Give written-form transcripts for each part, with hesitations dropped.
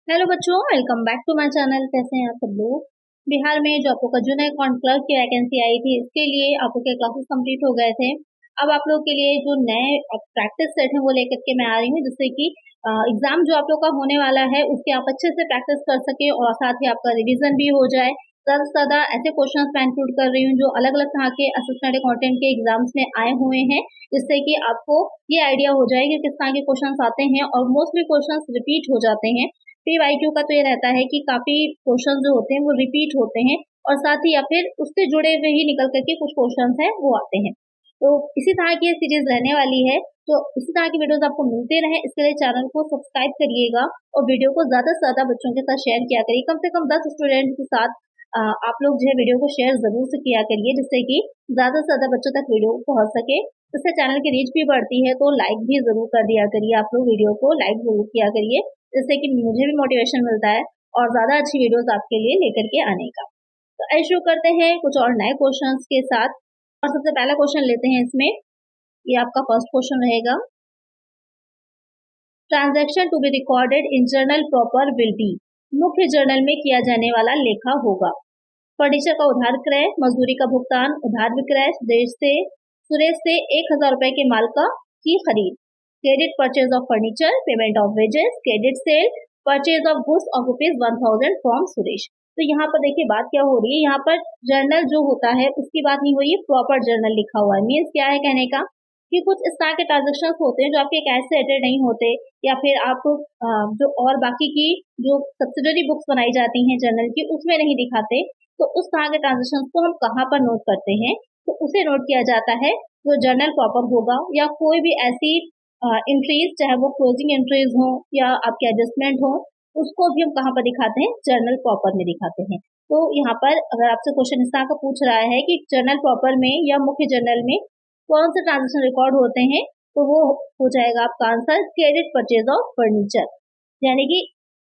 Hello बच्चों, welcome back to my channel. कैसे हैं आप सब लोग। बिहार में जो आप लोग का जूनियर अकाउंट क्लर्क की वैकेंसी आई थी, इसके लिए आप लोग के क्लासेस कंप्लीट हो गए थे। अब आप लोग के लिए जो नए प्रैक्टिस सेट है वो लेकर के मैं आ रही हूँ, जिससे कि एग्जाम जो आप लोग का होने वाला है उसके आप अच्छे से प्रैक्टिस कर सके और साथ ही आपका रिविजन भी हो जाए। ज़्यादा से ज़्यादा ऐसे क्वेश्चंस मैं इंक्लूड कर रही हूँ जो अलग अलग तरह के असिस्टेंट अकाउंटेंट के एग्जाम्स में आए हुए हैं, जिससे कि आपको ये आइडिया हो जाए कि किस तरह के क्वेश्चंस आते हैं और मोस्टली क्वेश्चंस रिपीट हो जाते हैं। पीवाईक्यू का तो ये रहता है कि काफी क्वेश्चन जो होते हैं वो रिपीट होते हैं और साथ ही या फिर उससे जुड़े हुए ही निकल करके कुछ क्वेश्चन हैं वो आते हैं। तो इसी तरह की ये सीरीज रहने वाली है। तो इसी तरह की वीडियोस आपको मिलते रहे, इसके लिए चैनल को सब्सक्राइब करिएगा और वीडियो को ज्यादा से ज्यादा बच्चों के साथ शेयर किया करिए। कम से कम 10 स्टूडेंट के साथ आप लोग जो है वीडियो को शेयर जरूर से किया करिए, जिससे कि ज्यादा से ज्यादा बच्चों तक वीडियो पहुंच सके। इससे चैनल की रीच भी बढ़ती है। तो लाइक भी जरूर कर दिया करिए, आप लोग वीडियो को लाइक जरूर किया करिए, जिससे कि मुझे भी मोटिवेशन मिलता है और ज्यादा अच्छी वीडियोस आपके लिए लेकर के आने का। तो ऐसे शुरू करते हैं कुछ और नए क्वेश्चंस के साथ। और सबसे पहला क्वेश्चन लेते हैं इसमें। ये आपका फर्स्ट क्वेश्चन रहेगा। Transaction to be recorded in journal proper will be. मुख्य जर्नल में किया जाने वाला लेखा होगा। फर्नीचर का उधार क्रय, मजदूरी का भुगतान, उधार विक्रय, सुरेश से 1,000 रुपए के माल का की खरीद, credit purchase of furniture, payment of wages, credit sale, purchase of goods of ₹1,000 from Suresh. तो यहाँ पर देखिए बात क्या हो रही है, यहाँ पर जर्नल जो होता है उसकी बात नहीं हो रही है, प्रॉपर जर्नल लिखा हुआ है। मीन्स क्या है कहने का कि कुछ इस तरह के ट्रांजेक्शन होते हैं जो आपके कैश से रिलेटेड नहीं होते, या फिर आप जो और बाकी की जो सब्सिडरी बुक्स बनाई जाती हैं जर्नल की उसमें नहीं दिखाते। तो उस तरह के ट्रांजेक्शन को हम कहाँ पर नोट करते हैं, तो उसे नोट किया जाता है जो जर्नल प्रॉपर होगा, या कोई भी ऐसी एंट्रीज चाहे वो क्लोजिंग एंट्रीज हो या आपके एडजस्टमेंट हो, उसको भी हम कहाँ पर दिखाते हैं, जर्नल प्रॉपर में दिखाते हैं। तो यहाँ पर अगर आपसे क्वेश्चन इस तरह का पूछ रहा है कि जर्नल प्रॉपर में या मुख्य जर्नल में कौन से ट्रांजेक्शन रिकॉर्ड होते हैं, तो वो हो जाएगा आपका answer credit purchase of furniture. यानी कि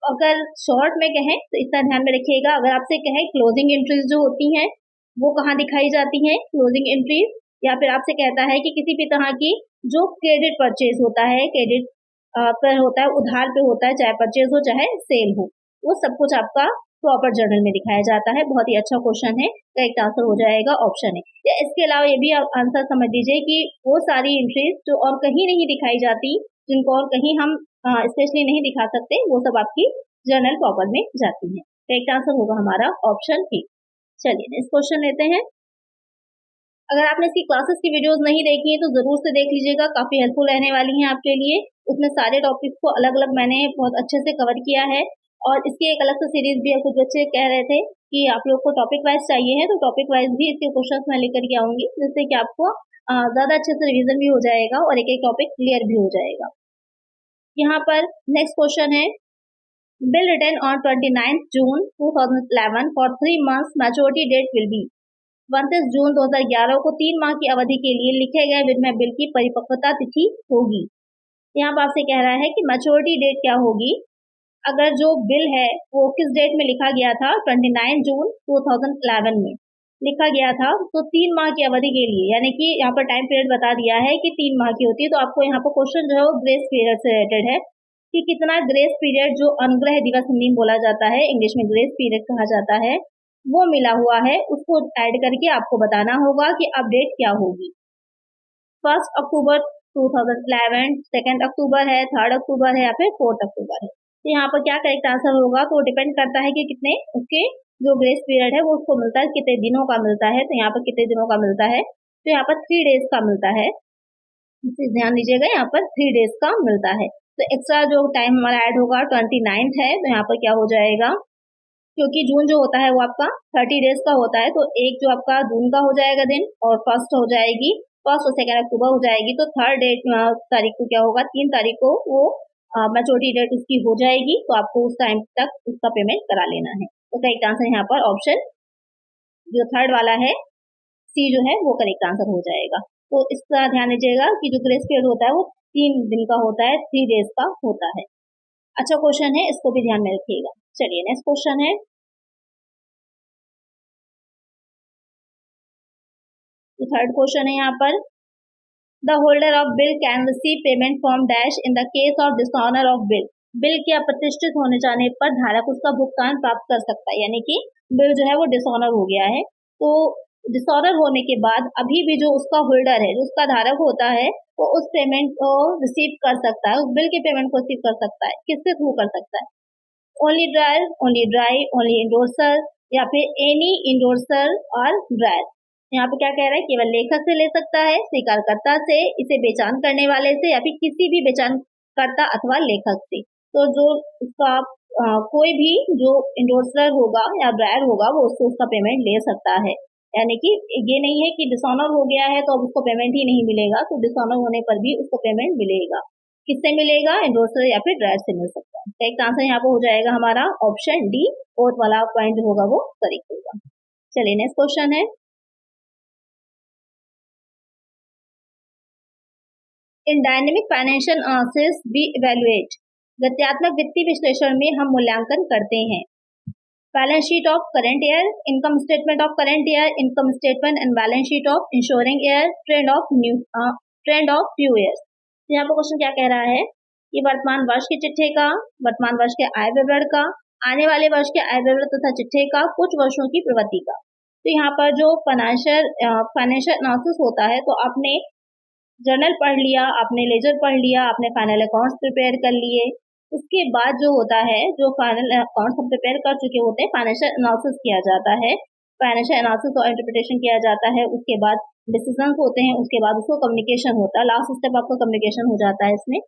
अगर शॉर्ट में कहें तो इतना ध्यान में रखिएगा, अगर आपसे कहें क्लोजिंग एंट्रीज जो होती हैं वो कहाँ दिखाई जाती हैं, क्लोजिंग एंट्रीज, या फिर आपसे कहता है कि किसी भी तरह की जो क्रेडिट परचेज होता है, क्रेडिट पर होता है, उधार पे होता है, चाहे परचेज हो चाहे सेल हो, वो सब कुछ आपका प्रॉपर जर्नल में दिखाया जाता है। बहुत ही अच्छा क्वेश्चन है, करेक्ट आंसर हो जाएगा ऑप्शन है। या इसके अलावा ये भी आप आंसर समझ लीजिए कि वो सारी एंट्रीज जो और कहीं नहीं दिखाई जाती, जिनको और कहीं हम स्पेशली नहीं दिखा सकते, वो सब आपकी जर्नल प्रॉपर में जाती है। करेक्ट आंसर होगा हमारा ऑप्शन बी। चलिए नेक्स्ट क्वेश्चन लेते हैं। अगर आपने इसकी क्लासेस की वीडियोस नहीं देखी है तो जरूर से देख लीजिएगा, काफी हेल्पफुल रहने वाली हैं आपके लिए। उसमें सारे टॉपिक्स को अलग अलग मैंने बहुत अच्छे से कवर किया है और इसकी एक अलग से सीरीज भी है। कुछ बच्चे कह रहे थे कि आप लोग को टॉपिक वाइज चाहिए है, तो टॉपिक वाइज भी इसके क्वेश्चन मैं लेकर के आऊंगी, जिससे कि आपको ज्यादा अच्छे से रिविजन भी हो जाएगा और एक एक टॉपिक क्लियर भी हो जाएगा। यहाँ पर नेक्स्ट क्वेश्चन है। Bill written on 29 June 2011 for 3 months, maturity date will be. 29 जून 2011 को 3 माह की अवधि के लिए लिखे गए विनिमय बिल की परिपक्वता तिथि होगी। यहाँ पर आपसे कह रहा है कि मैच्योरिटी डेट क्या होगी। अगर जो बिल है वो किस डेट में लिखा गया था, 29 जून 2011 में लिखा गया था, तो 3 माह की अवधि के लिए, यानी कि यहाँ पर टाइम पीरियड बता दिया है कि 3 माह की होती है। तो आपको यहाँ पर क्वेश्चन जो है वो ग्रेस पीरियड से रिलेटेड है कि कितना ग्रेस पीरियड, जो अनुग्रह दिवस हिंदी में बोला जाता है, इंग्लिश में ग्रेस पीरियड कहा जाता है, वो मिला हुआ है, उसको ऐड करके आपको बताना होगा कि अपडेट क्या होगी। 1 अक्टूबर 2011, 2 अक्टूबर है, 3 अक्टूबर है या फिर 4 अक्टूबर है। तो यहाँ पर क्या करेक्ट आंसर होगा, तो डिपेंड करता है कि कितने उसके जो ग्रेस पीरियड है वो उसको मिलता है, कितने दिनों का मिलता है। तो यहाँ पर कितने दिनों का मिलता है, तो यहाँ पर 3 डेज का मिलता है। ध्यान दीजिएगा, यहाँ पर 3 डेज का मिलता है। तो एक्स्ट्रा जो टाइम हमारा ऐड होगा 29 है, तो यहाँ पर क्या हो जाएगा, क्योंकि जून जो होता है वो आपका 30 डेज का होता है, तो एक जो आपका जून का हो जाएगा दिन, और फर्स्ट हो जाएगी, फर्स्ट और 2 अक्टूबर हो जाएगी, तो 3 तारीख को क्या होगा, 3 तारीख को वो मैच्योरिटी डेट उसकी हो जाएगी। तो आपको उस टाइम तक उसका पेमेंट करा लेना है। तो करेक्ट आंसर यहाँ पर ऑप्शन जो थर्ड वाला है, सी जो है वो करेक्ट आंसर हो जाएगा। तो इसका ध्यान दीजिएगा कि जो ग्रेस पीरियड होता है वो 3 दिन का होता है, 3 डेज का होता है। अच्छा क्वेश्चन है, इसको भी ध्यान में रखिएगा। चलिए नेक्स्ट क्वेश्चन है। तो थर्ड क्वेश्चन है यहाँ पर, the holder of bill can receive payment from dash in the case of dishonour of bill. Bill के अप्रतिष्ठित होने जाने पर धारक उसका भुगतान प्राप्त कर सकता है, यानी कि बिल जो है वो डिसऑनर हो गया है, तो डिसऑनर होने के बाद अभी भी जो उसका होल्डर है, जो उसका धारक होता है, वो उस पेमेंट को रिसीव कर सकता है, उस बिल के पेमेंट को रिसीव कर सकता है। किसके थ्रू कर सकता है? ओनली ड्राई, ओनली इंडोर्सर, या फिर एनी इंडोर्सर और ड्रायर। यहाँ पे क्या कह रहा है? केवल लेखक से ले सकता है, स्वीकारकर्ता से, इसे बेचान करने वाले से, या फिर किसी भी बेचानकर्ता अथवा लेखक से। तो जो उसका कोई भी जो इंडोर्सर होगा या ड्रायर होगा वो उससे उसका पेमेंट ले सकता है। यानी कि ये नहीं है कि डिसऑनर हो गया है तो अब उसको पेमेंट ही नहीं मिलेगा, तो डिसऑनर होने पर भी उसको पेमेंट मिलेगा। किससे मिलेगा? इंडोर्सर या फिर ड्रायर से मिल सकता है। करेक्ट आंसर यहाँ पे हो जाएगा हमारा ऑप्शन डी, फोर्थ वाला पॉइंट जो होगा वो करेक्ट होगा। चलिए नेक्स्ट क्वेश्चन है, in dynamic financial analysis we evaluate, गत्यात्मक वित्तीय विश्लेषण में हम मूल्यांकन करते हैं balance sheet of current year, income statement of current year, income statement and balance sheet of ensuing year, trend of few years. यहाँ पर क्वेश्चन क्या कह रहा है कि वर्तमान वर्ष के चिट्ठे का, वर्तमान वर्ष के आय विवरण का, आने वाले वर्ष के आय विवरण तथा चिट्ठे का, कुछ वर्षों की प्रवृत्ति का। तो यहाँ पर जो फाइनेंशियल एनालिसिस होता है, तो आपने जर्नल पढ़ लिया, आपने लेजर पढ़ लिया, आपने फाइनल अकाउंट्स प्रिपेयर कर लिए, उसके बाद जो होता है, जो फाइनल अकाउंट्स हम प्रिपेयर कर चुके होते हैं, फाइनेंशियल एनालिसिस किया जाता है, फाइनेंशियल एनालिसिस और इंटरप्रिटेशन किया जाता है, उसके बाद डिसीजंस होते हैं, उसके बाद उसको कम्युनिकेशन होता है, लास्ट स्टेप आपका कम्युनिकेशन हो जाता है इसमें।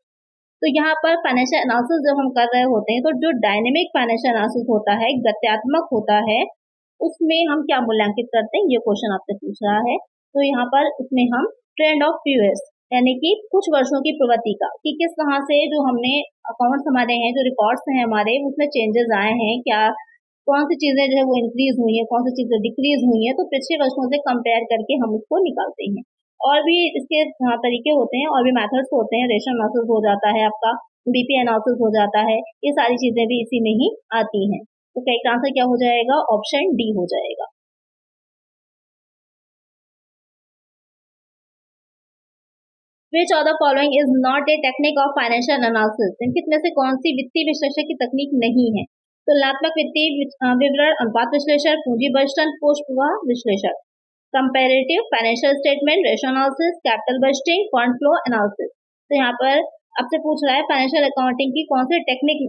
तो यहाँ पर फाइनेंशियल एनालिसिस जब हम कर रहे होते हैं, तो जो डायनेमिक फाइनेंशियल एनालिसिस होता है, गत्यात्मक होता है, उसमें हम क्या मूल्यांकित करते हैं, ये क्वेश्चन आपसे पूछ रहा है। तो यहाँ पर उसमें हम ट्रेंड ऑफ फ्यू ईयर्स, यानी कि कुछ वर्षों की प्रवृत्ति का, कि किस तरह से जो हमने अकाउंट्स हमारे हैं, जो रिकॉर्ड्स हैं हमारे, उसमें चेंजेस आए हैं, क्या कौन सी चीजें जो है वो इंक्रीज हुई है, कौन सी चीजें डिक्रीज हुई है, तो पिछले वर्षों से कंपेयर करके हम उसको निकालते हैं। और भी इसके तरीके होते हैं, और भी मेथड्स होते हैं, रेशो एनालिसिस हो जाता है आपका, बीपी एनालिसिस हो जाता है, ये सारी चीजें भी इसी में ही आती हैं। तो करेक्ट आंसर क्या हो जाएगा? ऑप्शन डी हो जाएगा। Which of the following is not a technique of financial analysis? इनमें से कौन सी वित्तीय विश्लेषण की तकनीक नहीं है? तुलनात्मक वित्तीय विवरण, अनुपात विश्लेषण, पूंजी बजटन, पोस्ट प्रवाह विश्लेषण, comparative financial statement, ratio analysis, capital budgeting, fund flow analysis. तो यहाँ पर आपसे पूछ रहा है फाइनेंशियल अकाउंटिंग की कौन सी टेक्निक,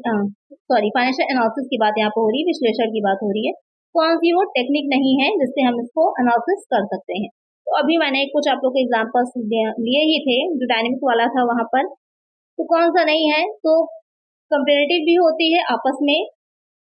फाइनेंशियल एनालिसिस की बात यहाँ पर हो रही है, विश्लेषण की बात हो रही है, कौन सी वो टेक्निक नहीं है जिससे हम इसको एनालिसिस कर सकते हैं। तो अभी मैंने कुछ आप लोग के एग्जाम्पल्स लिए ही थे, जो डायनेमिक वाला था वहां पर, तो कौन सा नहीं है? तो कंपेरेटिव भी होती है, आपस में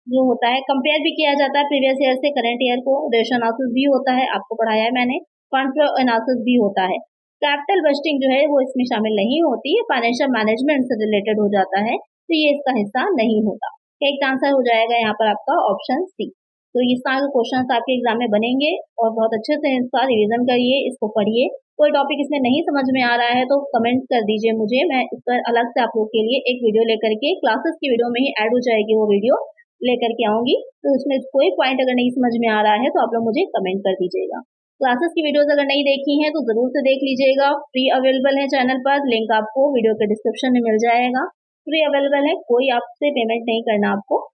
जो होता है कंपेयर भी किया जाता है प्रीवियस ईयर से करंट ईयर को, रेशो एनालिसिस भी होता है, आपको पढ़ाया है मैंने, फंड फ्लो एनालिसिस भी होता है। कैपिटल बजटिंग जो है वो इसमें शामिल नहीं होती है, फाइनेंशियल मैनेजमेंट से रिलेटेड हो जाता है, तो ये इसका हिस्सा नहीं होता। करेक्ट आंसर हो जाएगा यहाँ पर आपका ऑप्शन सी। तो इस तरह के क्वेश्चन आपके एग्जाम में बनेंगे, और बहुत अच्छे से इसका रिवीजन करिए, इसको पढ़िए। कोई टॉपिक इसमें नहीं समझ में आ रहा है तो कमेंट कर दीजिए मुझे, मैं इस पर अलग से आप लोग के लिए एक वीडियो लेकर के, क्लासेस की वीडियो में ही ऐड हो जाएगी वो वीडियो, लेकर के आऊंगी। तो उसमें कोई पॉइंट अगर नहीं समझ में आ रहा है तो आप लोग मुझे कमेंट कर दीजिएगा। क्लासेस की वीडियोस अगर नहीं देखी हैं तो जरूर से देख लीजिएगा, फ्री अवेलेबल है चैनल पर, लिंक आपको वीडियो के डिस्क्रिप्शन में मिल जाएगा, फ्री अवेलेबल है, कोई आपसे पेमेंट नहीं करना आपको।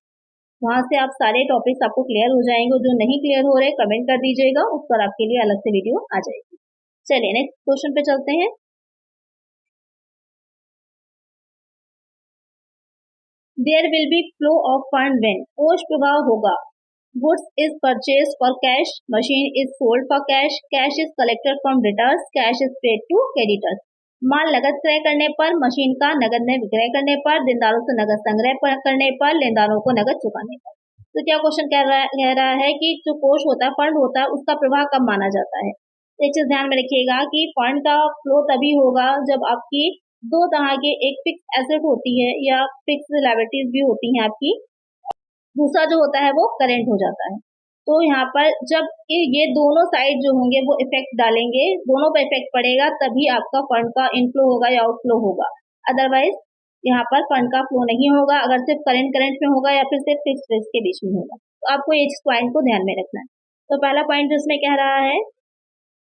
वहां से आप सारे टॉपिक्स आपको क्लियर हो जाएंगे, जो नहीं क्लियर हो रहे कमेंट कर दीजिएगा, उस पर आपके लिए अलग से वीडियो आ जाएगी। चलिए नेक्स्ट क्वेश्चन पे चलते हैं। There will be flow of fund when, कोष प्रवाह होगा, goods is purchase for cash, machine is sold for cash, cash is collected from debtors, cash is paid to creditors. माल नगद क्रय करने पर, मशीन का नगद में विक्रय करने पर, देनदारों से नगद संग्रह करने पर, लेनदारों को नगद चुकाने पर। तो क्या क्वेश्चन कह रहा है कि जो कोष होता है, फंड होता है, उसका प्रवाह कब माना जाता है? तो एक चीज ध्यान में रखिएगा कि फंड का फ्लो तभी होगा जब आपकी दो तरह के, एक फिक्स एसेट होती है या फिक्स लायबिलिटीज भी होती हैं आपकी, दूसरा जो होता है वो करेंट हो जाता है। तो यहाँ पर जब ये दोनों साइड जो होंगे वो इफेक्ट डालेंगे, दोनों पर इफेक्ट पड़ेगा, तभी आपका फंड का इनफ्लो होगा या आउटफ्लो होगा। अदरवाइज यहाँ पर फंड का फ्लो नहीं होगा, अगर सिर्फ करंट में होगा या फिर सिर्फ फिक्स के बीच में होगा। तो आपको इस पॉइंट को ध्यान में रखना है। तो पहला पॉइंट जिसमें कह रहा है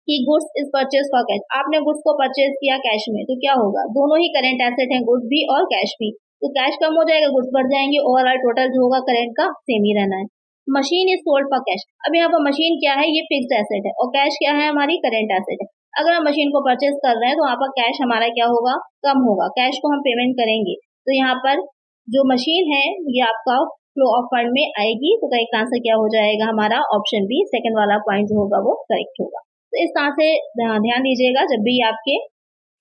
कि goods is purchase for cash, आपने गुड्स को परचेज किया कैश में, तो क्या होगा? दोनों ही करंट एसेट हैं, गुड्स भी और कैश भी, तो कैश कम हो जाएगा, गुड्स बढ़ जाएंगे, ओवरऑल टोटल जो होगा करेंट का सेम ही रहना है। Machine is sold for cash. अब यहाँ पर मशीन क्या है, ये फिक्स्ड एसेट है, और कैश क्या है, हमारी करेंट एसेट है। अगर हम मशीन को परचेज कर रहे हैं तो वहाँ पर कैश हमारा क्या होगा, कम होगा, कैश को हम पेमेंट करेंगे, तो यहाँ पर जो मशीन है ये आपका फ्लो ऑफ फंड में आएगी। तो करेक्ट आंसर क्या हो जाएगा हमारा, ऑप्शन बी, सेकंड वाला पॉइंट जो होगा वो करेक्ट होगा। तो इस तरह से ध्यान दीजिएगा, जब भी आपके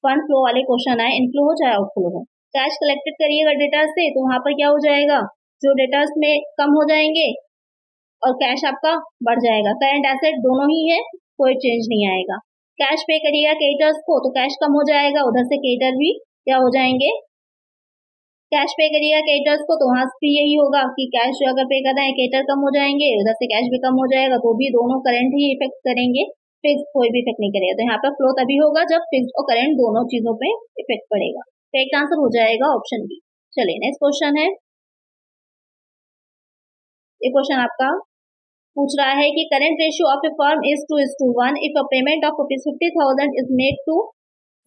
फंड फ्लो वाले क्वेश्चन आए, इनफ्लो हो चाहे आउटफ्लो हो, कैश कलेक्टेड करिएगा डेटर्स से, तो वहां पर क्या हो जाएगा, जो डेटर्स में कम हो जाएंगे और कैश आपका बढ़ जाएगा। करंट एसेट दोनों ही है, कोई चेंज नहीं आएगा। कैश पे करिएगा क्रेडिटर्स को तो कैश कम हो जाएगा, उधर से क्रेडिटर भी क्या हो जाएंगे, कैश पे करिएगा क्रेडिटर्स को तो वहां भी यही होगा कि कैश जो अगर पे कर रहे हैं क्रेडिटर कम हो जाएंगे, उधर से कैश भी कम हो जाएगा, तो भी दोनों करंट ही इफेक्ट करेंगे, फिक्स कोई भी इफेक्ट नहीं करेगा। तो यहाँ पर फ्लो तभी होगा जब फिक्स और करंट दोनों चीजों पे इफेक्ट पड़ेगा। करेक्ट आंसर हो जाएगा ऑप्शन बी। चलिए नेक्स्ट क्वेश्चन है, ये क्वेश्चन आपका पूछ रहा है कि current ratio of a firm is 2:1 if a payment of ₹50,000 is made to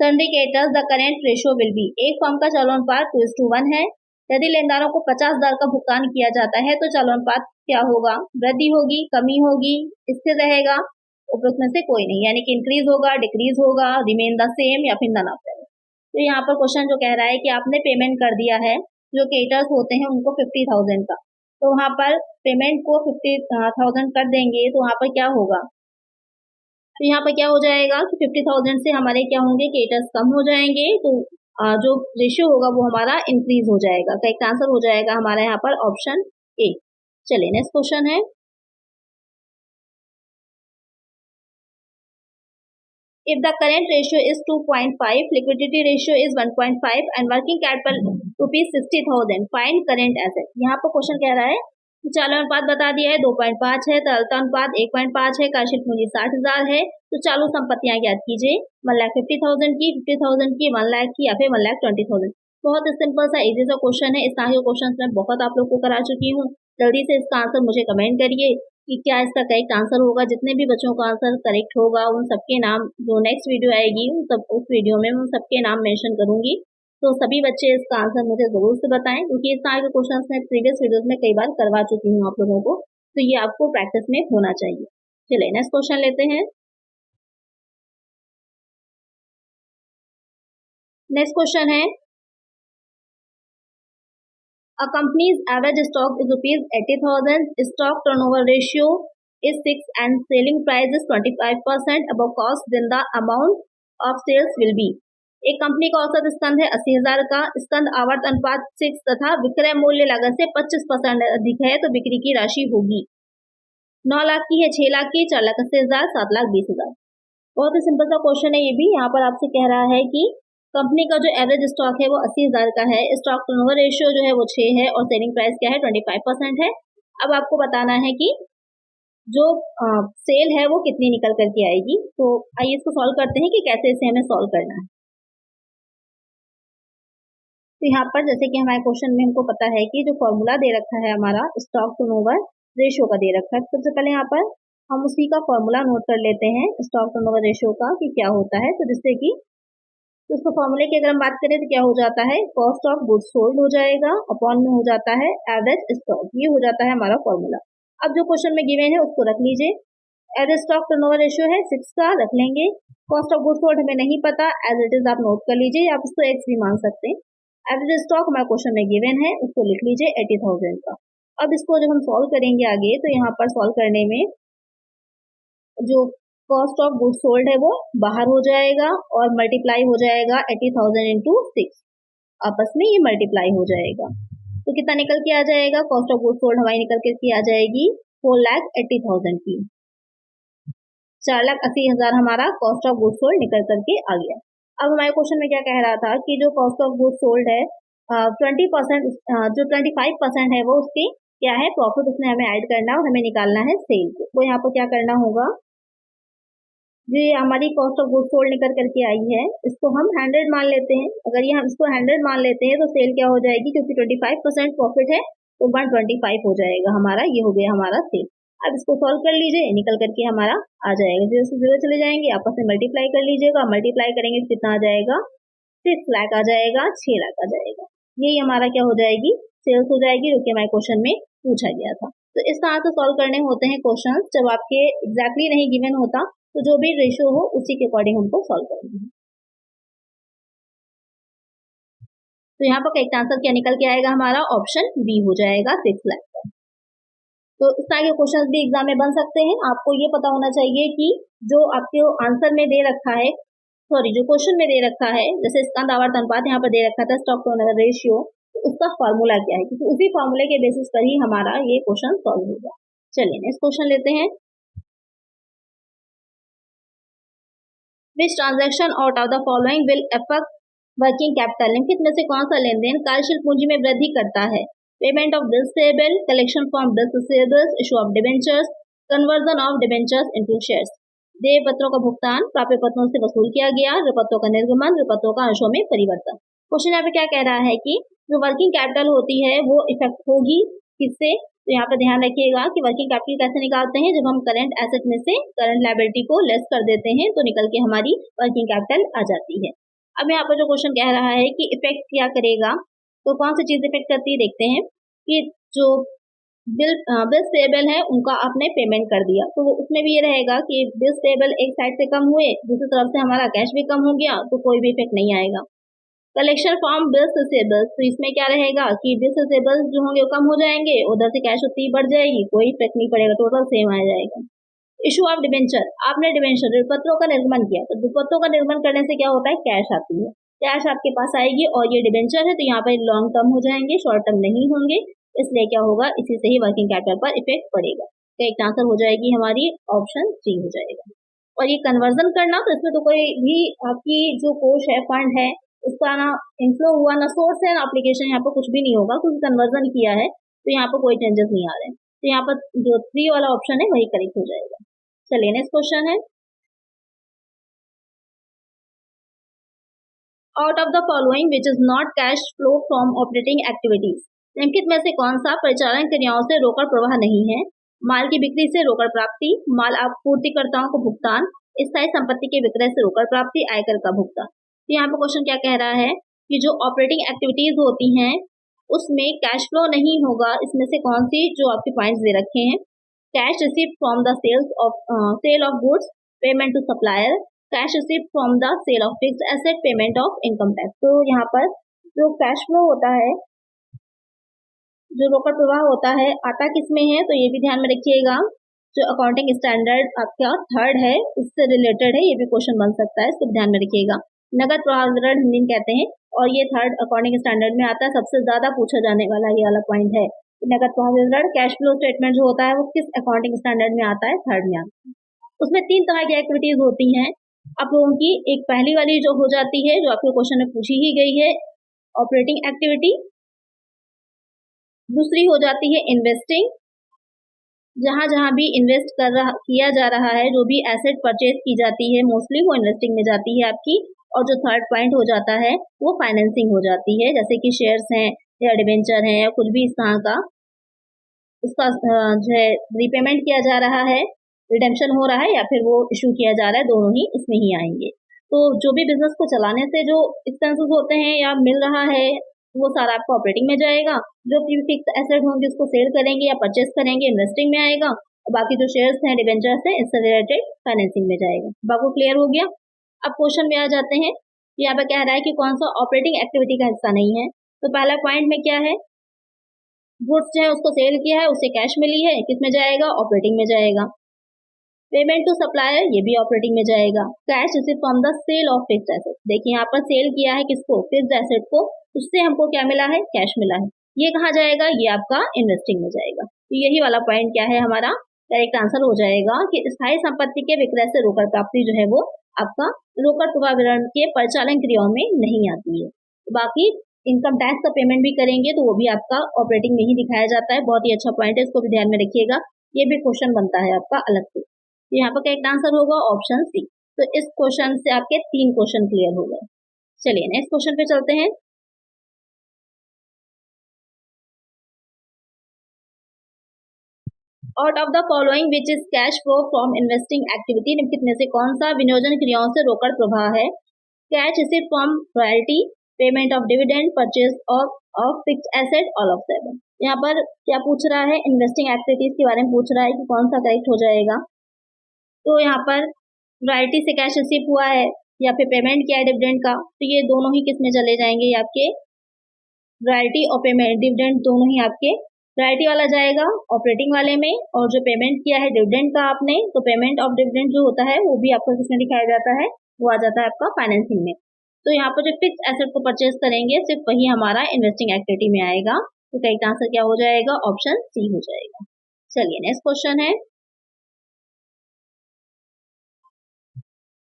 syndicators the current ratio will be. एक फर्म का चालू अनुपात 2:1 है, यदि लेनदारों को 50,000 का भुगतान किया जाता है तो चालू अनुपात क्या होगा, वृद्धि होगी, कमी होगी, स्थिर रहेगा, उपरोक्त में से कोई नहीं, यानी कि इंक्रीज होगा, डिक्रीज होगा, रिमेन द सेम, या फिर नन ऑफ देम। तो यहाँ पर क्वेश्चन जो कह रहा है कि आपने पेमेंट कर दिया है, जो क्रेडिटर्स होते हैं उनको 50,000 का, तो वहां पर पेमेंट को 50,000 कर देंगे, तो वहां पर क्या होगा, तो यहाँ पर क्या हो जाएगा कि 50,000 से हमारे क्या होंगे, क्रेडिटर्स कम हो जाएंगे, तो जो रेशियो होगा वो हमारा इंक्रीज हो जाएगा। करेक्ट आंसर हो जाएगा हमारा यहाँ पर ऑप्शन ए। चलिए नेक्स्ट क्वेश्चन है, if the current ratio is 2.5, liquidity ratio is 1.5 and working capital ₹60,000, find current asset। यहाँ पर क्वेश्चन कह रहा है कि चालू अनुपात बता दिया है 2.5 है, तरलता अनुपात 1.5 है, कार्यशील पूंजी 60,000 है, तो चालू संपत्तियां ज्ञात कीजिए, 1,50,000 की, 50,000 की, 1 लाख की, या फिर 1,20,000। बहुत सिंपल सा इजी सा क्वेश्चन है, इस तरह के क्वेश्चन मैं बहुत आप लोग को करा चुकी हूँ। जल्दी से इसका आंसर मुझे कमेंट करिए कि क्या इसका करेक्ट आंसर होगा। जितने भी बच्चों का आंसर करेक्ट होगा उन सबके नाम, जो नेक्स्ट वीडियो आएगी उस वीडियो में उन सबके नाम मेंशन करूंगी, तो सभी बच्चे इसका आंसर मुझे जरूर से बताएं, क्योंकि इस तरह के क्वेश्चन मैं प्रीवियस वीडियोस में कई बार करवा चुकी हूँ आप लोगों को, तो ये आपको प्रैक्टिस में होना चाहिए। चलिए नेक्स्ट क्वेश्चन लेते हैं। नेक्स्ट क्वेश्चन है, a company's average stock is ₹80,000, stock turnover ratio is 6 and selling price is 25% above cost, then the amount of sales will be। एक कंपनी का औसत स्कंद है 80,000 का, स्कंद आवर्त अनुपात 6 तथा विक्रय मूल्य लागत से 25% अधिक है, तो बिक्री की राशि होगी 9 लाख की है, 6 लाख की, 4,80,000, 7,20,000। बहुत ही सिंपल सा क्वेश्चन है ये भी। यहाँ पर आपसे कह रहा है कि कंपनी का जो एवरेज स्टॉक है वो 80,000 का है, स्टॉक टर्नओवर रेशियो जो है वो 6 है, और सेलिंग प्राइस क्या है 25% है। अब आपको बताना है कि जो सेल है वो कितनी निकल करके आएगी। तो आइए इसको सॉल्व करते हैं कि कैसे इसे हमें सॉल्व करना है। तो यहाँ पर जैसे कि हमारे क्वेश्चन में हमको पता है कि जो फॉर्मूला दे रखा है हमारा स्टॉक टर्नओवर रेशियो का दे रखा है, सबसे पहले यहाँ पर हम उसी का फॉर्मूला नोट कर लेते हैं स्टॉक टर्नओवर रेशियो का कि क्या होता है। तो जिससे कि तो उसको फॉर्मूले की अगर हम बात करें तो क्या हो जाता है, कॉस्ट ऑफ गुड्स सोल्ड हो जाएगा, अपॉन में हो जाता है एवरेज स्टॉक, ये हो जाता है हमारा फॉर्मूला। अब जो क्वेश्चन में गिवन है उसको रख लीजिए, एवरेज स्टॉक टर्नओवर रेशियो है 6 का, रख लेंगे। कॉस्ट ऑफ गुड्स सोल्ड हमें नहीं पता, एज इट इज आप नोट कर लीजिए, आप इसको एक्स भी मान सकते हैं। एवरेज स्टॉक हमारे क्वेश्चन में गिवन है, उसको लिख लीजिए 80,000 का। अब इसको जब हम सॉल्व करेंगे आगे, तो यहाँ पर सॉल्व करने में जो कॉस्ट ऑफ गुड्स सोल्ड है वो बाहर हो जाएगा और मल्टीप्लाई हो जाएगा 80,000 इंटू 6, आपस में ये मल्टीप्लाई हो जाएगा। तो कितना निकल के आ जाएगा, कॉस्ट ऑफ गुड्स सोल्ड हमारी निकल के आ जाएगी 4,80,000 की, 4,80,000 हमारा कॉस्ट ऑफ गुड्स सोल्ड निकल करके आ गया। अब हमारे क्वेश्चन में क्या कह रहा था कि जो कॉस्ट ऑफ गुड्स सोल्ड है 20%, जो 25% है वो उसकी क्या है प्रॉफिट, उसमें हमें ऐड करना और हमें निकालना है सेल को। तो यहाँ पर क्या करना होगा, जो हमारी कॉस्ट ऑफ गुड्स सोल्ड निकल करके आई है इसको हम 100 मान लेते हैं। अगर ये हम इसको 100 मान लेते हैं तो सेल क्या हो जाएगी, क्योंकि 25% प्रॉफिट है तो 125 हो जाएगा हमारा, ये हो गया हमारा सेल। अब इसको सॉल्व कर लीजिए, निकल करके हमारा आ जाएगा, 0 से 0 चले जाएंगे, आपस में मल्टीप्लाई कर लीजिएगा, मल्टीप्लाई करेंगे तो कितना आ जाएगा 6 लाख आ जाएगा, 6 लाख आ जाएगा। यही हमारा क्या हो जाएगी, सेल्स हो जाएगी, जो कि हमारे क्वेश्चन में पूछा गया था। तो इस तरह से सॉल्व करने होते हैं क्वेश्चन, जब आपके एग्जैक्टली नहीं गिवन होता तो जो भी रेशियो हो उसी के अकॉर्डिंग हमको सॉल्व करना है। तो यहाँ पर करेक्ट आंसर क्या निकल के आएगा, हमारा ऑप्शन बी हो जाएगा 6 लाख का। तो इस तरह के क्वेश्चन भी एग्जाम में बन सकते हैं। आपको ये पता होना चाहिए कि जो आपके आंसर में दे रखा है, सॉरी जो क्वेश्चन में दे रखा है, जैसे स्कंद आवर्त अनुपात यहाँ पर दे रखा था, स्टॉक टर्नओवर रेशियो, तो उसका फॉर्मूला क्या है, क्योंकि उसी फॉर्मूले के बेसिस पर ही हमारा ये क्वेश्चन सॉल्व होगा। चलिए नेक्स्ट क्वेश्चन लेते हैं। Which transaction out of the following will affect working capital? निम्नलिखित में से कौन सा लेन देन कार्यशील पूंजी में वृद्धि करता है? Payment of bills payable, collection from bills receivables, issue of debentures, conversion of debentures into shares. देय पत्रों का भुगतान, प्राप्य पत्रों से वसूल किया गया, ऋणपत्रों का निर्गमन, ऋणपत्रों का अंशों में परिवर्तन। क्वेश्चन यहाँ पे क्या कह रहा है कि जो वर्किंग कैपिटल होती है वो इफेक्ट होगी किससे? तो यहाँ पर ध्यान रखिएगा कि वर्किंग कैपिटल कैसे निकालते हैं, जब हम करंट एसेट में से करंट लायबिलिटी को लेस कर देते हैं तो निकल के हमारी वर्किंग कैपिटल आ जाती है। अब यहाँ पर जो क्वेश्चन कह रहा है कि इफेक्ट क्या करेगा, तो कौन सी चीज इफेक्ट करती है देखते हैं। कि जो बिल्स पेबल है उनका आपने पेमेंट कर दिया, तो वो उसमें भी ये रहेगा कि बिल्स पेबल एक साइड से कम हुए, दूसरी तरफ से हमारा कैश भी कम हो गया, तो कोई भी इफेक्ट नहीं आएगा। कलेक्शन फ्रॉम बिल्स रिसीवेबल्स, तो इसमें क्या रहेगा कि बिल्स रिसीवेबल्स जो होंगे वो कम हो जाएंगे, उधर से कैश उतनी बढ़ जाएगी, कोई इफेक्ट नहीं पड़ेगा, टोटल सेम आ जाएगा। इशू ऑफ डिबेंचर, आपने डिबेंचर ऋणपत्रों का निर्गमन किया, तो ऋणपत्रों का निर्गमन करने से क्या होता है, कैश आती है, कैश आपके पास आएगी, और ये डिबेंचर है तो यहाँ पर लॉन्ग टर्म हो जाएंगे, शॉर्ट टर्म नहीं होंगे, इसलिए क्या होगा, इसी से ही वर्किंग कैपिटल पर इफेक्ट पड़ेगा। तो एक आंसर हो जाएगी हमारी ऑप्शन सी हो जाएगा। और ये कन्वर्जन करना, तो इसमें तो कोई भी आपकी जो कोष है, फंड है, उसका ना इनफ्लो हुआ, ना सोर्स है, ना एप्लीकेशन, यहाँ पर कुछ भी नहीं होगा, क्योंकि कन्वर्जन किया है तो यहाँ पर कोई चेंजेस नहीं आ रहे हैं। तो यहाँ पर जो 3 वाला ऑप्शन है वही करेक्ट हो जाएगा। चलिए नेक्स्ट क्वेश्चन है, out of the following which is not cash flow from operating activities, निम्नलिखित में से कौन सा परिचालन क्रियाओं से रोकड़ प्रवाह नहीं है? माल की बिक्री से रोकड़ प्राप्ति, माल आपूर्तिकर्ताओं को भुगतान, स्थायी संपत्ति के विक्रय से रोकड़ प्राप्ति, आयकर का भुगतान। तो यहाँ पर क्वेश्चन क्या कह रहा है कि जो ऑपरेटिंग एक्टिविटीज होती हैं उसमें कैश फ्लो नहीं होगा, इसमें से कौन सी जो आपके पॉइंट्स दे रखे हैं, cash receive from the sale of goods, payment to supplier, cash receive from the sale of fixed asset, payment of income tax. तो यहाँ पर जो कैश फ्लो होता है, जो रोकड़ प्रवाह होता है, आता किस में है, तो ये भी ध्यान में रखिएगा। जो अकाउंटिंग स्टैंडर्ड आपका 3rd है उससे रिलेटेड है, ये भी क्वेश्चन बन सकता है, इसको ध्यान में रखिएगा। नगद प्रवाह विवरण हिंदी में कहते हैं, और ये 3rd अकाउंटिंग स्टैंडर्ड में आता है, सबसे ज्यादा पूछा जाने वाला ये वाला पॉइंट है। नगद प्रवाह विवरण, कैश फ्लो स्टेटमेंट जो होता है वो किस अकाउंटिंग स्टैंडर्ड में आता है, 3rd में आता है। उसमें 3 तरह की एक्टिविटीज होती हैं आप लोगों की। एक पहली वाली जो हो जाती है, जो आपके क्वेश्चन में पूछी ही गई है, ऑपरेटिंग एक्टिविटी। दूसरी हो जाती है इन्वेस्टिंग, जहां जहां भी इन्वेस्ट किया जा रहा है, जो भी एसेट परचेज की जाती है मोस्टली वो इन्वेस्टिंग में जाती है आपकी। और जो 3rd पॉइंट हो जाता है वो फाइनेंसिंग हो जाती है, जैसे कि शेयर्स हैं या डिबेंचर हैं या कुछ भी इस तरह का, उसका जो है रीपेमेंट किया जा रहा है, रिडेम्पशन हो रहा है, या फिर वो इशू किया जा रहा है, दोनों ही इसमें ही आएंगे। तो जो भी बिजनेस को चलाने से जो एक्सपेंसेस होते हैं या मिल रहा है वो सारा आपको ऑपरेटिंग में जाएगा। जो फिक्स एसेट होंगे उसको सेल करेंगे या परचेस करेंगे, इन्वेस्टिंग में आएगा। और बाकी जो शेयर्स हैं, डिबेंचर्स हैं, इससे रिलेटेड फाइनेंसिंग में जाएगा। बाकी क्लियर हो गया। अब क्वेश्चन में आ जाते हैं। यहाँ पे कह रहा है कि कौन सा ऑपरेटिंग एक्टिविटी का हिस्सा नहीं है। तो पहला पॉइंट में क्या है, गुड्स जो है उसको सेल किया है, उससे कैश मिली है, किस में जाएगा, ऑपरेटिंग में जाएगा। पेमेंट टू सप्लायर, ये भी ऑपरेटिंग में जाएगा। Cash receive from the sale of fixed asset, देखिए यहाँ पर सेल किया है किसको, फिक्स्ड एसेट को, उससे हमको क्या मिला है, कैश मिला है। ये कहाँ जाएगा, ये आपका इन्वेस्टिंग में जाएगा। तो यही वाला पॉइंट क्या है, हमारा करेक्ट आंसर हो जाएगा कि स्थायी संपत्ति के विक्रय से रोकड़ प्राप्ति जो है वो आपका रोकड़ प्रवाह विवरण के परिचालन क्रियाओं में नहीं आती है। बाकी इनकम टैक्स का पेमेंट भी करेंगे तो वो भी आपका ऑपरेटिंग में ही दिखाया जाता है। बहुत ही अच्छा पॉइंट है, इसको भी ध्यान में रखिएगा। ये भी क्वेश्चन बनता है आपका अलग से। यहाँ पर करेक्ट आंसर होगा ऑप्शन सी। तो इस क्वेश्चन से आपके 3 क्वेश्चन क्लियर हो गए। चलिए नेक्स्ट क्वेश्चन पे चलते हैं। Out of the following which is cash flow from investing activity, निम्नलिखित में से कौन सा विनियोजन क्रियाओं से रोकड़ प्रवाह है? Cash receive from royalty, payment of dividend, purchase of of fixed asset all of seven. यहाँ पर क्या पूछ रहा है, इन्वेस्टिंग एक्टिविटीज के बारे में पूछ रहा है कि कौन सा करेक्ट हो जाएगा। तो यहाँ पर रॉयल्टी से कैश रिसीव हुआ है या फिर पेमेंट किया है डिविडेंड का, तो ये दोनों ही किस में चले जाएंगे, ये आपके रॉयल्टी और पेमेंट डिविडेंड दोनों ही आपके रॉयल्टी वाला जाएगा ऑपरेटिंग वाले में, और जो पेमेंट किया है डिविडेंड का आपने, तो पेमेंट ऑफ डिविडेंड जो होता है वो भी आपको किसमें दिखाया जाता है, वो आ जाता है आपका फाइनेंसिंग में। तो यहाँ पर जो फिक्स एसेट को परचेज करेंगे सिर्फ वही हमारा इन्वेस्टिंग एक्टिविटी में आएगा। तो करेक्ट आंसर क्या हो जाएगा, ऑप्शन सी हो जाएगा। चलिए नेक्स्ट क्वेश्चन है।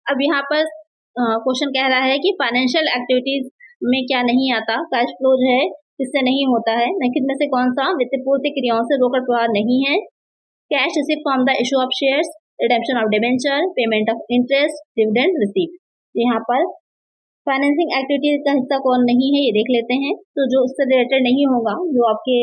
अब यहाँ पर क्वेश्चन कह रहा है कि फाइनेंशियल एक्टिविटीज में क्या नहीं आता, कैश फ्लो जो है इससे नहीं होता है, निम्नलिखित में से कौन सा वित्तपूर्ति क्रियाओं से रोकड़ प्रवाह नहीं है। Cash receive from the issue of shares, redemption of debenture, payment of interest, dividend receive. यहाँ पर फाइनेंसिंग एक्टिविटीज का हिस्सा कौन नहीं है ये देख लेते हैं। तो जो उससे रिलेटेड नहीं होगा, जो आपके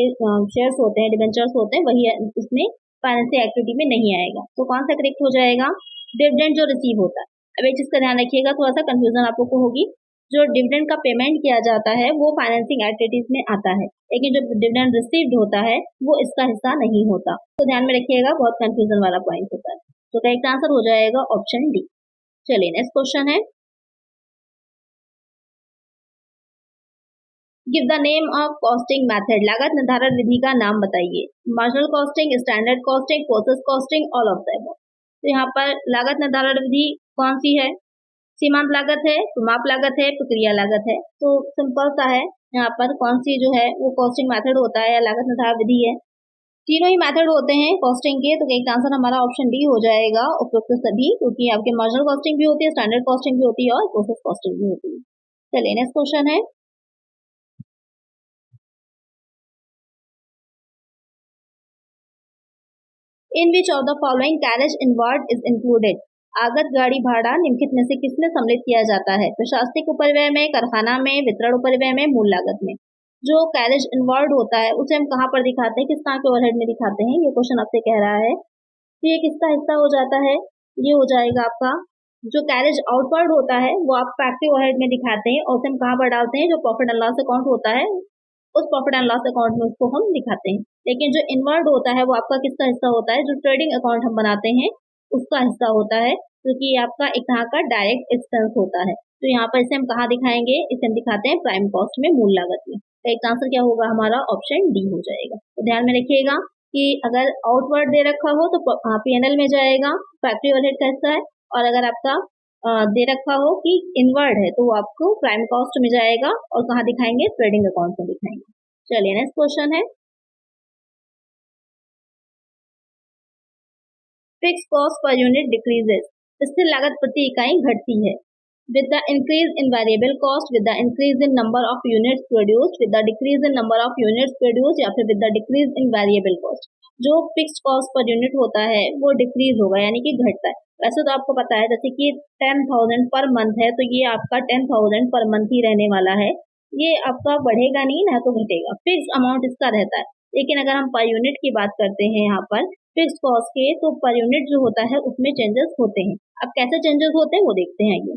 शेयर्स होते हैं, डिबेंचर्स होते हैं, वही इसमें फाइनेंसिंग एक्टिविटी में नहीं आएगा। तो कौन सा करेक्ट हो जाएगा, डिविडेंड जो रिसीव होता है। अब एक चीज का ध्यान रखिएगा, थोड़ा सा कंफ्यूजन आप लोग को होगी, जो डिविडेंड का पेमेंट किया जाता है वो फाइनेंसिंग एक्टिविटीज में आता है, लेकिन जो डिविडेंड रिसीव्ड होता है वो इसका हिस्सा नहीं होता। तो ध्यान में रखिएगा, बहुत कंफ्यूजन वाला पॉइंट होता है। तो करेक्ट आंसर हो जाएगा ऑप्शन डी। चलिए नेक्स्ट क्वेश्चन है। Give the name of costing method, लागत निर्धारण विधि का नाम बताइए। Marginal costing, standard costing, process costing, all of the above. तो यहाँ पर लागत निर्धारण विधि कौन सी है, सीमांत लागत है, माप लागत है, प्रक्रिया लागत है। तो सिंपल सा है, यहाँ पर कौन सी जो है वो कॉस्टिंग मेथड होता है या लागत निर्धारण विधि है। तीनों ही मेथड होते हैं कॉस्टिंग के, तो एक आंसर हमारा ऑप्शन डी हो जाएगा, उपयुक्त सभी, क्योंकि आपके मार्जिनल कॉस्टिंग भी होती है, स्टैंडर्ड कॉस्टिंग भी होती है और प्रोसेस कॉस्टिंग भी होती है। चलिए नेक्स्ट क्वेश्चन है। In which of the following carriage inward is included, आगत गाड़ी भाड़ा निम्नलिखित में से किसमें सम्मिलित किया जाता है। प्रशासनिक उपरिव्यय में, कारखाना में, वितरण उपरिव्यय में, मूल लागत में। जो कैरेज इनवर्ड होता है उसे हम कहाँ पर दिखाते हैं, किस तरह के ओवरहेड में दिखाते हैं, ये क्वेश्चन आपसे कह रहा है। तो ये किसका हिस्सा हो जाता है, ये हो जाएगा आपका। जो कैरेज आउटवर्ड होता है वो आप फैक्ट्री ओवरहेड में दिखाते हैं, और उसे हम कहाँ पर डालते हैं, जो प्रॉफिट एंड लॉस अकाउंट होता है उस प्रॉफिट एंड लॉस अकाउंट में उसको हम दिखाते हैं। लेकिन जो इनवर्ड होता है वो आपका किसका हिस्सा होता है, जो ट्रेडिंग अकाउंट हम बनाते हैं उसका हिस्सा होता है, क्योंकि आपका एक तरह का डायरेक्ट एक्सपेंस होता है। तो यहाँ पर इसे हम कहाँ दिखाएंगे, इसे हम दिखाते हैं प्राइम कॉस्ट में, मूल लागत में। तो एक आंसर क्या होगा हमारा, ऑप्शन डी हो जाएगा। तो ध्यान में रखिएगा कि अगर आउटवर्ड दे रखा हो तो पीएनएल में जाएगा, फैक्ट्री ओवरहेड का हिस्सा है, और अगर आपका दे रखा हो कि इनवर्ड है तो वो आपको प्राइम कॉस्ट में जाएगा, और कहाँ दिखाएंगे, ट्रेडिंग अकाउंट में दिखाएंगे। चलिए नेक्स्ट क्वेश्चन है। Fix cost per unit decreases, स्थिर लागत प्रति इकाई घटती है। With the increase in variable cost, with the increase in number of units produced, with the decrease in number of units produced, या फिर with the decrease in variable cost. जो fixed cost per unit होता है वो decrease होगा, यानी कि घटता है। वैसे तो आपको पता है जैसे कि 10,000 पर मंथ है, तो ये आपका 10,000 पर मंथ ही रहने वाला है, ये आपका बढ़ेगा नहीं ना तो घटेगा, फिक्स अमाउंट इसका रहता है। लेकिन अगर हम पर यूनिट की बात करते हैं यहाँ पर फिक्स कॉस्ट के, तो पर यूनिट जो होता है उसमें चेंजेस होते हैं। अब कैसे चेंजेस होते हैं वो देखते हैं ये,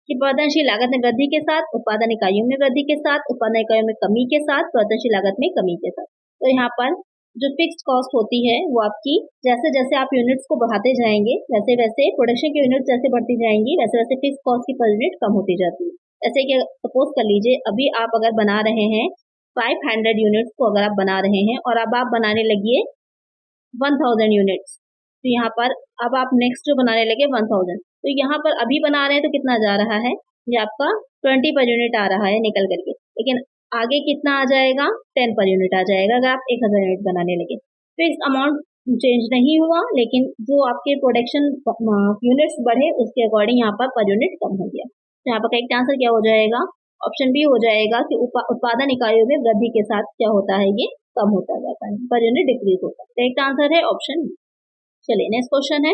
कि उत्पादनशील लागत में वृद्धि के साथ, उत्पादन इकाइयों में वृद्धि के साथ, उत्पादन इकाइयों में कमी के साथ, उत्पादनशील लागत में कमी के साथ। तो यहाँ पर जो फिक्स्ड कॉस्ट होती है वो आपकी जैसे जैसे आप यूनिट्स को बढ़ाते जाएंगे, वैसे वैसे प्रोडक्शन की यूनिट्स जैसे बढ़ती जाएंगी, वैसे वैसे फिक्स्ड कॉस्ट की पर यूनिट कम होती जाती है। जैसे कि सपोज कर लीजिए अभी आप अगर बना रहे हैं 500 यूनिट्स को अगर आप बना रहे हैं, और अब आप बनाने लगिए 1000 यूनिट्स, तो यहाँ पर अब आप नेक्स्ट जो बनाने लगे 1000, तो यहाँ पर अभी बना रहे हैं तो कितना जा रहा है, ये आपका 20 पर यूनिट आ रहा है निकल करके, लेकिन आगे कितना आ जाएगा, 10 पर यूनिट आ जाएगा अगर आप 1000 यूनिट बनाने लगे। फिक्स अमाउंट चेंज नहीं हुआ, लेकिन जो आपके प्रोडक्शन यूनिट्स बढ़े उसके अकॉर्डिंग यहाँ पर यूनिट कम हो गया। तो यहाँ पर करेक्ट आंसर क्या हो जाएगा, ऑप्शन बी हो जाएगा कि उत्पादन इकाइयों में वृद्धि के साथ क्या होता है, ये कम होता जाता है, पर यूनिट डिक्रीज होता है। करेक्ट आंसर है ऑप्शन बी। चलिए नेक्स्ट क्वेश्चन है।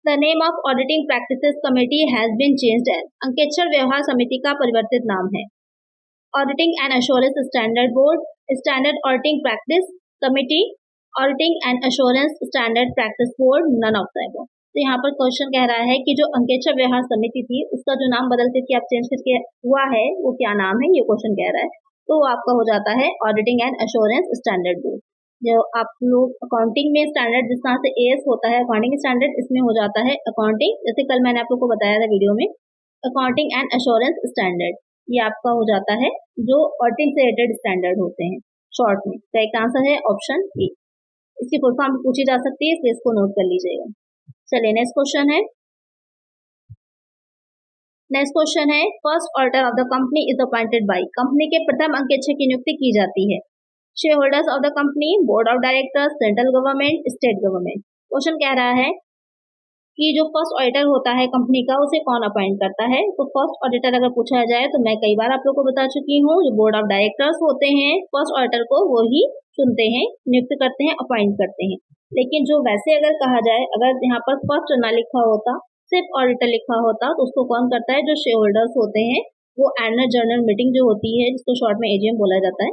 The name of auditing practices committee has been changed as, अंकेक्षण व्यवहार समिति का परिवर्तित नाम है। Auditing and assurance standard board, standard auditing practice committee, auditing and assurance standard practice board, none of the above. तो यहाँ पर क्वेश्चन कह रहा है कि जो अंकेक्षर व्यवहार समिति थी उसका जो नाम बदल करके आप चेंज करके हुआ है वो क्या नाम है, ये क्वेश्चन कह रहा है। तो आपका हो जाता है auditing and assurance standard board. जो आप लोग अकाउंटिंग में स्टैंडर्ड जिस तरह से एएस होता है अकाउंटिंग स्टैंडर्ड, इसमें हो जाता है अकाउंटिंग, जैसे कल मैंने आप लोग को बताया था वीडियो में, अकाउंटिंग एंड एश्योरेंस स्टैंडर्ड। ये आपका हो जाता है जो ऑडिटिंग से रिलेटेड स्टैंडर्ड होते हैं शॉर्ट में। करेक्ट आंसर है ऑप्शन ए। इसकी फुल फॉर्म पूछी जा सकती है, इसलिए इसको नोट कर लीजिएगा। चलिए नेक्स्ट क्वेश्चन है। नेक्स्ट क्वेश्चन है, first auditor of the company is appointed by. Company के प्रथम अंकेक्षक की नियुक्ति की जाती है। Share holders of the company, board of directors, central government, state government. Question कह रहा है कि जो फर्स्ट ऑडिटर होता है कंपनी का उसे कौन अपॉइंट करता है। तो फर्स्ट ऑडिटर अगर पूछा जाए तो मैं कई बार आप लोग को बता चुकी हूँ, जो बोर्ड ऑफ डायरेक्टर्स होते हैं फर्स्ट ऑडिटर को वो ही चुनते हैं, नियुक्त करते हैं, अपॉइंट करते हैं। लेकिन जो वैसे अगर कहा जाए, अगर यहाँ पर फर्स्ट ना लिखा होता, सिर्फ ऑडिटर लिखा होता, तो उसको कौन करता है, जो शेयर होल्डर्स होते हैं वो एनुअल जनरल मीटिंग जो होती है जिसको शॉर्ट में एजीएम बोला जाता है,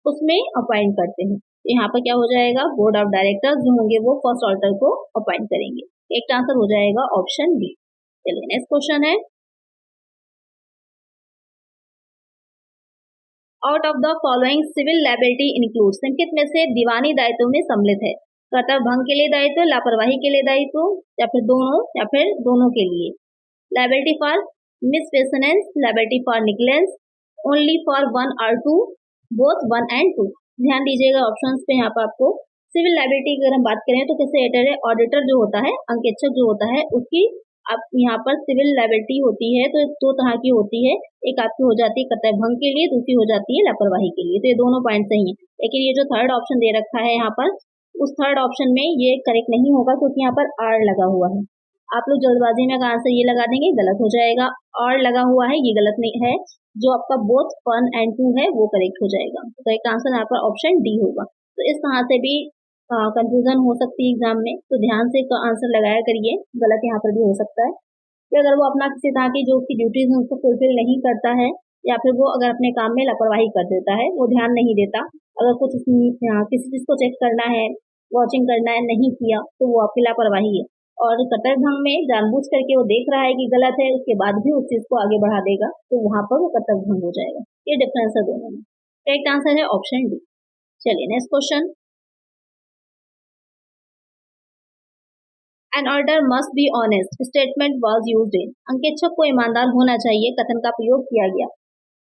उसमें अपॉइंट करते हैं। यहाँ पर क्या हो जाएगा, बोर्ड ऑफ डायरेक्टर्स जो होंगे वो फर्स्ट ऑडिटर को अपॉइंट करेंगे। एक आंसर हो जाएगा ऑप्शन बी। चलिए नेक्स्ट क्वेश्चन है, out of the following civil liability includes, निम्नलिखित में से दीवानी दायित्व में सम्मिलित है। कर्तव्य भंग के लिए दायित्व, लापरवाही के लिए दायित्व, या फिर दोनों के लिए। Liability for misfeasance, liability for negligence, only for one और two, both one and two. ध्यान दीजिएगा ऑप्शंस पे। यहाँ पर आपको सिविल लायबिलिटी की अगर हम बात करें तो किससे रिलेटेड है, ऑडिटर जो होता है, अंकेक्षक जो होता है उसकी आप यहाँ पर सिविल लायबिलिटी होती है। तो दो तरह की होती है, एक आपकी हो जाती है कर्तव्य भंग के लिए, दूसरी हो जाती है लापरवाही के लिए। तो ये दोनों पॉइंट सही है, लेकिन ये जो थर्ड ऑप्शन दे रखा है यहाँ पर, उस थर्ड ऑप्शन में ये करेक्ट नहीं होगा क्योंकि यहाँ पर आर लगा हुआ है। आप लोग जल्दबाजी में आंसर ये लगा देंगे, गलत हो जाएगा। और लगा हुआ है ये गलत नहीं है, जो आपका बोथ वन एंड टू है वो करेक्ट हो जाएगा। तो करेक्ट आंसर यहाँ पर ऑप्शन डी होगा। तो इस तरह से भी कंफ्यूजन हो सकती है एग्जाम में, तो ध्यान से आंसर लगाया करिए। गलत यहाँ पर भी हो सकता है कि अगर वो अपना किसी तरह की जो उसकी ड्यूटीज है उसको फुलफिल नहीं करता है, या फिर वो अगर अपने काम में लापरवाही कर देता है, वो ध्यान नहीं देता, अगर कुछ किसी चीज को चेक करना है, वॉचिंग करना है, नहीं किया तो वो आपकी लापरवाही है। और कर्तव्य भंग में जानबूझ करके वो देख रहा है कि गलत है, उसके बाद भी उस चीज को आगे बढ़ा देगा, तो वहां पर वो कर्तव्य भंग हो जाएगा। ये डिफरेंस है दोनों में। करेक्ट आंसर है ऑप्शन डी। चलिए next question, an auditor must be honest statement was used in. अंकेक्षक को ईमानदार होना चाहिए कथन का प्रयोग किया गया।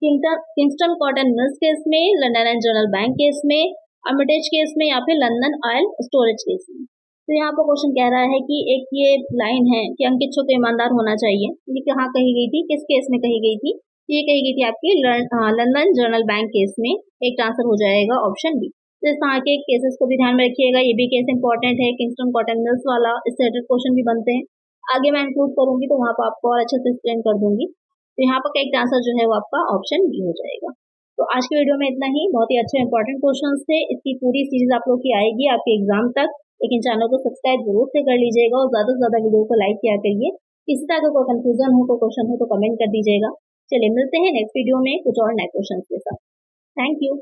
किंगस्टन कॉटन मिल्स केस में, London and general bank case में, अमिटेज केस में, या फिर लंदन ऑयल स्टोरेज केस में। तो यहाँ पर क्वेश्चन कह रहा है कि एक ये लाइन है कि अंकेक्षक को ईमानदार होना चाहिए, ये कहाँ कही गई थी, किस केस में कही गई थी, ये कही गई थी आपकी लंदन जनरल बैंक केस में। एक आंसर हो जाएगा ऑप्शन बी। तो इस तरह के केसेस को भी ध्यान में रखिएगा, ये भी केस इंपॉर्टेंट है, किंगस्टन कॉटन मिल्स वाला, इससे रिलेटेड क्वेश्चन भी बनते हैं। आगे मैं इंक्लूड करूंगी तो वहां पर आपको और अच्छे से एक्सप्लेन कर दूंगी। तो यहाँ पर करेक्ट आंसर जो है वो आपका ऑप्शन बी हो जाएगा। तो आज की वीडियो में इतना ही। बहुत ही अच्छे इंपॉर्टेंट क्वेश्चन थे, इसकी पूरी सीरीज आप लोग की आएगी आपके एग्जाम तक, लेकिन चैनल को सब्सक्राइब जरूर से कर लीजिएगा और ज्यादा से ज्यादा वीडियो को लाइक किया करिए। किसी तरह का कोई कंफ्यूजन हो, कोई क्वेश्चन हो तो कमेंट कर दीजिएगा। चलिए मिलते हैं नेक्स्ट वीडियो में कुछ और नए क्वेश्चन के साथ। Thank you.